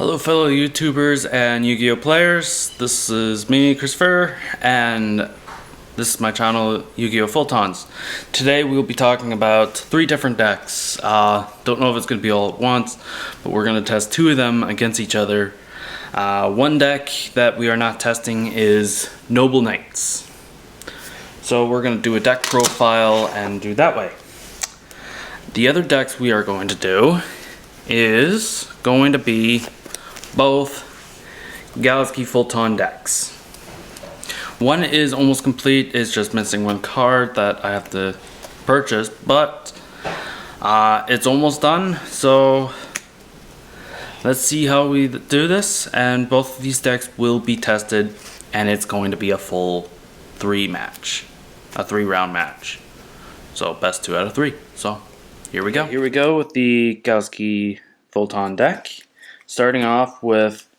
Hello fellow YouTubers and Yu-Gi-Oh players, this is me, Christopher, and this is my channel, Yu-Gi-Oh Photons. Today we'll be talking about 3 different decks. Don't know if it's going to be all at once, but we're going to test 2 of them against each other. One deck that we are not testing is Noble Knights. So we're going to do a deck profile and do that way. The other decks we are going to do is going to be both Galaxy Photon decks. One is almost complete, it's just missing one card that I have to purchase, but it's almost done, so let's see how we do this. And both of these decks will be tested, and it's going to be a full 3-round match. So best 2 out of 3. So here we go. Here we go with the Galaxy Photon deck. Starting off with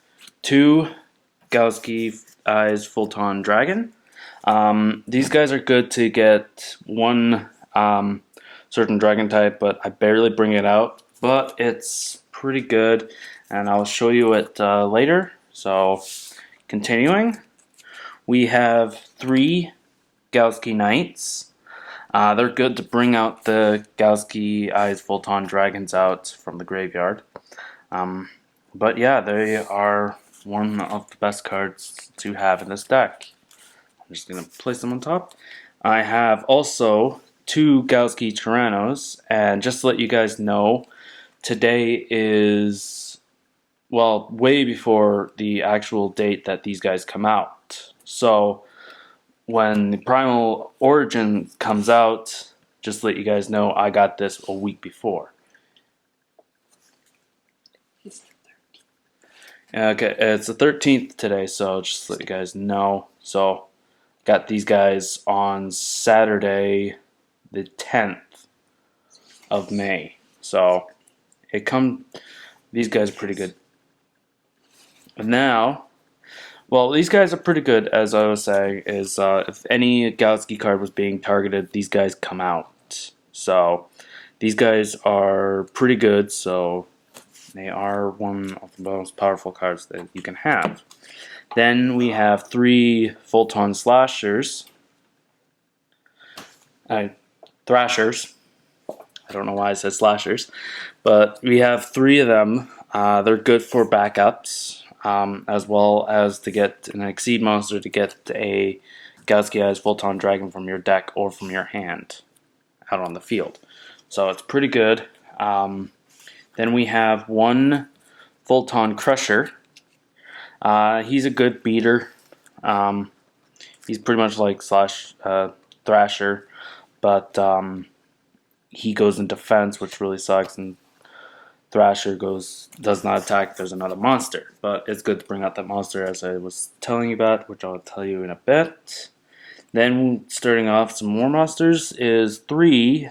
2 Galaxy Eyes Photon Dragon. These guys are good to get one certain dragon type, but I barely bring it out. But it's pretty good, and I'll show you it later. So, continuing, we have 3 Galaxy Knights. They're good to bring out the Galaxy Eyes Photon Dragons out from the graveyard. But yeah, they are one of the best cards to have in this deck. I'm just going to place them on top. I have also 2 Galaxy Tyrannos, and just to let you guys know, today is, well, way before the actual date that these guys come out. So when the Primal Origin comes out, just to let you guys know, I got this a week before. Okay, it's the 13th today, so just to let you guys know. So, got these guys on Saturday, the 10th of May. So, these guys are pretty good. Now, well, these guys are pretty good, as I was saying, is if any Galaxy card was being targeted, these guys come out. So, these guys are pretty good, so they are one of the most powerful cards that you can have. Then we have 3 Photon Slashers. Thrashers. I don't know why I said slashers. But we have 3 of them. They're good for backups, as well as to get an Exceed monster to get a Galaxy Eyes Photon Dragon from your deck or from your hand out on the field. So it's pretty good. Then we have 1 Photon Crusher. He's a good beater. He's pretty much like Thrasher, but he goes in defense, which really sucks, and Thrasher does not attack. There's another monster, but it's good to bring out that monster, as I was telling you about, which I'll tell you in a bit. Then starting off some more monsters is 3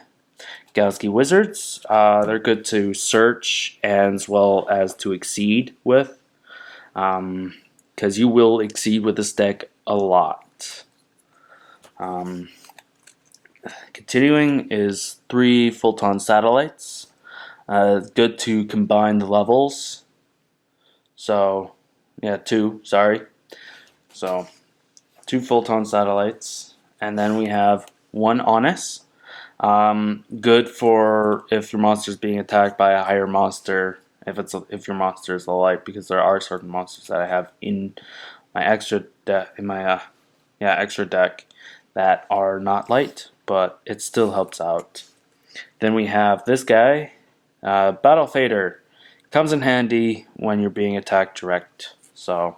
Galaxy Wizards. They're good to search as well as to exceed with, because you will exceed with this deck a lot. Continuing is 3 Photon Satellites. Good to combine the levels. So, yeah, 2, sorry. So, 2 Photon Satellites. And then we have 1 Honest. Good for if your monster is being attacked by a higher monster, if your monster is a light, because there are certain monsters that I have in my extra deck that are not light, but it still helps out. Then we have this guy, Battle Fader. Comes in handy when you're being attacked direct, so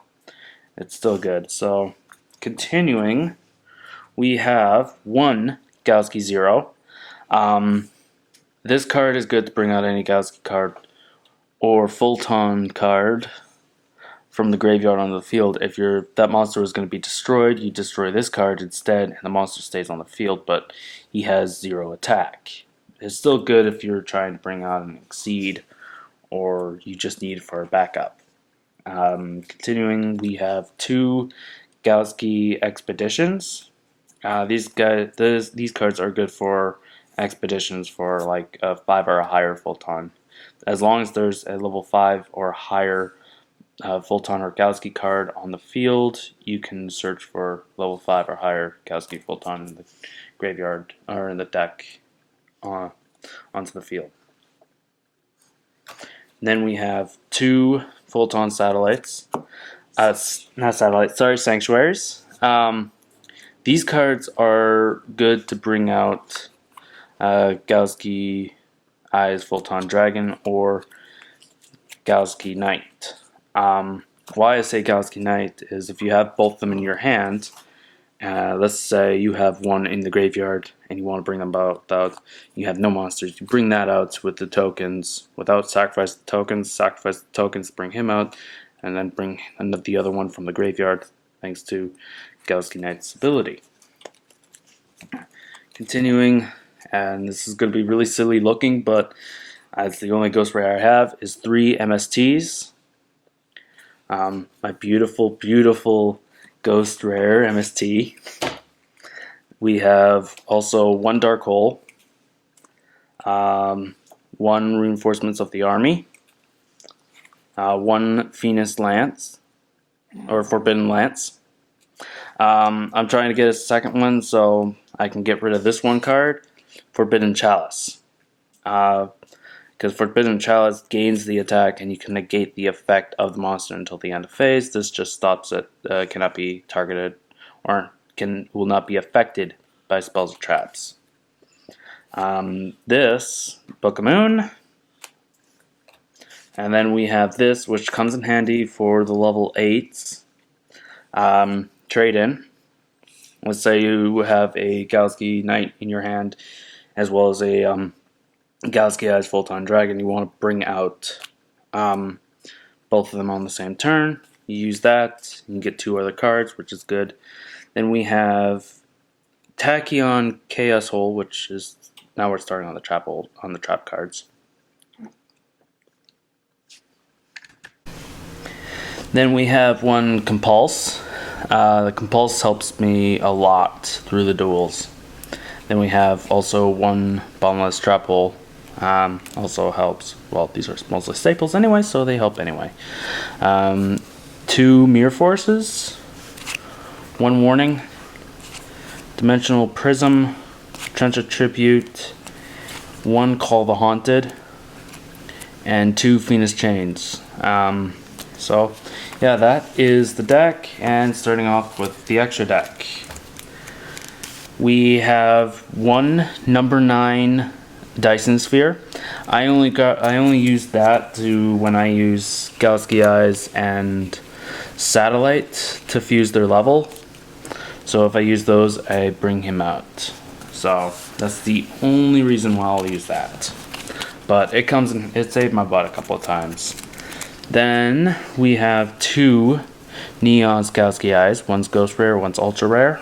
it's still good. So continuing, we have 1 Galaxy Zero. This card is good to bring out any Galaxy card or Photon card from the graveyard onto the field. If that monster is going to be destroyed, you destroy this card instead, and the monster stays on the field, but he has 0 attack. It's still good if you're trying to bring out an Exceed, or you just need it for a backup. Continuing, we have 2 Galaxy Expeditions. These cards are good for expeditions for like a 5 or a higher Photon. As long as there's a level 5 or higher Photon or Gaussky card on the field, you can search for level 5 or higher Gaussky Photon in the graveyard or in the deck onto the field. And then we have 2 Photon satellites. Not satellites, sorry, sanctuaries. These cards are good to bring out Gaussky Eyes Photon Dragon or Gaussky Knight. Why I say Gaussky Knight is if you have both of them in your hand, let's say you have one in the graveyard and you want to bring them out, you have no monsters, you bring that out with the tokens, without sacrifice the tokens, bring him out, and then bring the other one from the graveyard thanks to Gaussky Knight's ability. Continuing, and this is going to be really silly looking, but as the only ghost rare I have is 3 MSTs. My beautiful, beautiful ghost rare MST. We have also 1 Dark Hole, 1 Reinforcements of the Army, 1 Phoenix Lance, or Forbidden Lance. I'm trying to get a second one so I can get rid of this one card, Forbidden Chalice. Because Forbidden Chalice gains the attack and you can negate the effect of the monster until the end of phase. This just stops it, cannot be targeted or will not be affected by spells or traps. This, Book of Moon. And then we have this, which comes in handy for the level 8s. Trade-in. Let's say you have a Gaussky Knight in your hand, as well as a Gaussky Eyes Photon Dragon. You want to bring out both of them on the same turn. You use that, you can get 2 other cards, which is good. Then we have Tachyon Chaos Hole, which is now we're starting on the trap hole, on the trap cards. Then we have 1 Compulse. The Compulse helps me a lot through the duels. Then we have also 1 Bottomless Trap Hole. Also helps. Well, these are mostly staples anyway, so they help anyway. 2 Mirror Forces. 1 Warning. Dimensional Prism. Trench of Tribute. 1 Call the Haunted. And 2 Phoenix Chains. So, yeah, that is the deck, and starting off with the extra deck. We have 1 number 9 Dyson Sphere. I only use that when I use Gaussky Eyes and Satellite to fuse their level. So if I use those, I bring him out. So that's the only reason why I'll use that. But it saved my butt a couple of times. Then we have 2 Neon's Gaussky Eyes. One's Ghost Rare, one's Ultra Rare.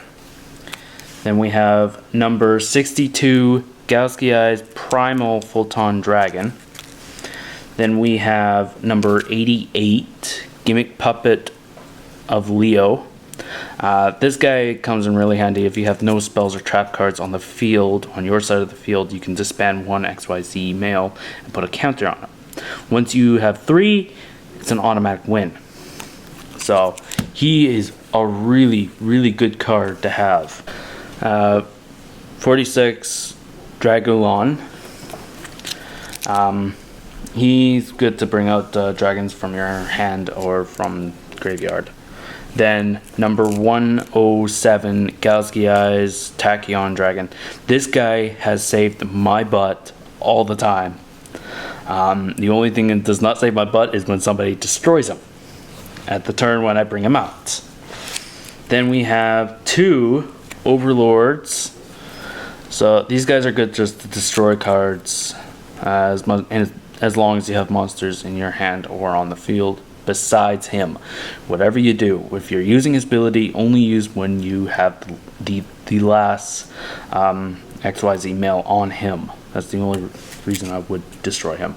Then we have number 62 Gaussky Eyes Primal Photon Dragon. Then we have number 88 Gimmick Puppet of Leo. This guy comes in really handy if you have no spells or trap cards on the field. On your side of the field, you can disband 1 XYZ male and put a counter on it. Once you have 3, it's an automatic win. So he is a really, really good card to have. 46 Dragulon. He's good to bring out dragons from your hand or from graveyard. Then number 107 Gaussky Eyes Tachyon Dragon. This guy has saved my butt all the time. The only thing that does not save my butt is when somebody destroys him at the turn when I bring him out. Then we have 2 Overlords. So these guys are good just to destroy cards as long as you have monsters in your hand or on the field besides him. Whatever you do, if you're using his ability, only use when you have the last XYZ male on him. That's the only reason I would destroy him.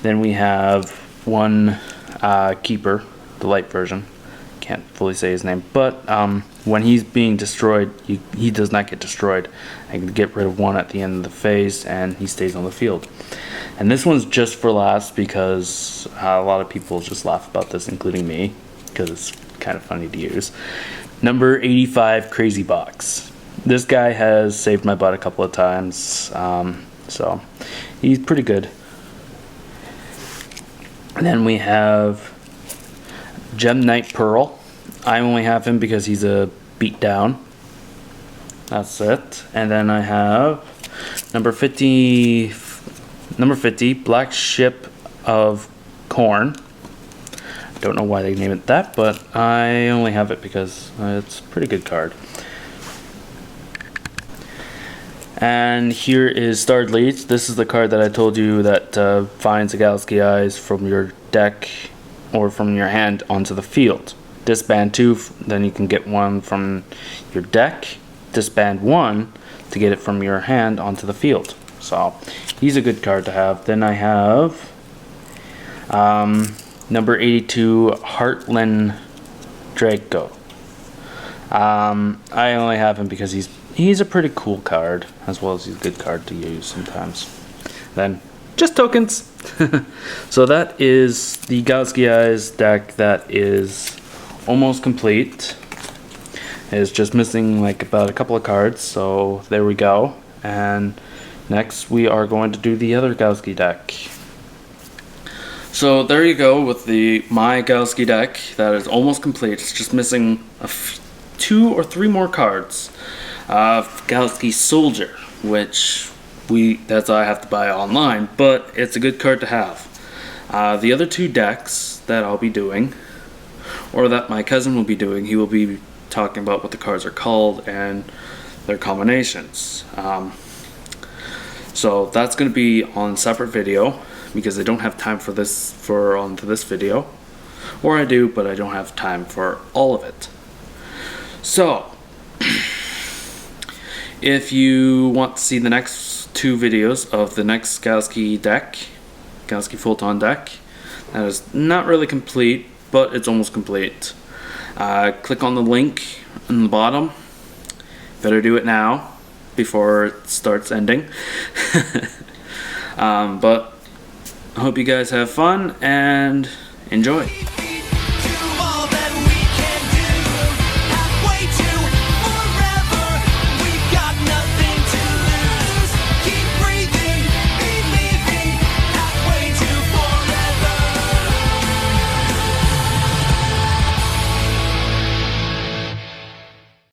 Then we have 1 Keeper, the light version. can't fully say his name, but when he's being destroyed, he does not get destroyed. I can get rid of one at the end of the phase, and he stays on the field. And this one's just for last because a lot of people just laugh about this, including me, because it's kind of funny to use. Number 85, Crazy Box. This guy has saved my butt a couple of times, so he's pretty good. And then we have Gem Knight Pearl. I only have him because he's a beatdown. That's it. And then I have number 50, Black Ship of Corn. Don't know why they named it that, but I only have it because it's a pretty good card. And here is Starred Leads. This is the card that I told you that finds the Galaxy Eyes from your deck or from your hand onto the field. Disband 2, then you can get one from your deck. Disband 1 to get it from your hand onto the field. So he's a good card to have. Then I have number 82, Heartland Draco. I only have him because he's a pretty cool card, as well as he's a good card to use sometimes. Then just tokens. So that is the Galaxy Eyes deck that is almost complete. It's just missing like about a couple of cards, so there we go. And next we are going to do the other Galaxy deck. So there you go with my Galaxy deck that is almost complete. It's just missing 2 or 3 more cards. Galaxy Soldier, which that's I have to buy online, but it's a good card to have. The other 2 decks that I'll be doing, or that my cousin will be doing, he will be talking about what the cards are called and their combinations. So that's going to be on separate video because I don't have time for this onto this video, or I do, but I don't have time for all of it. So if you want to see the next 2 videos of the next Galaxy deck, Galaxy Photon deck, that is not really complete, but it's almost complete. Click on the link in the bottom. Better do it now before it starts ending. But I hope you guys have fun and enjoy.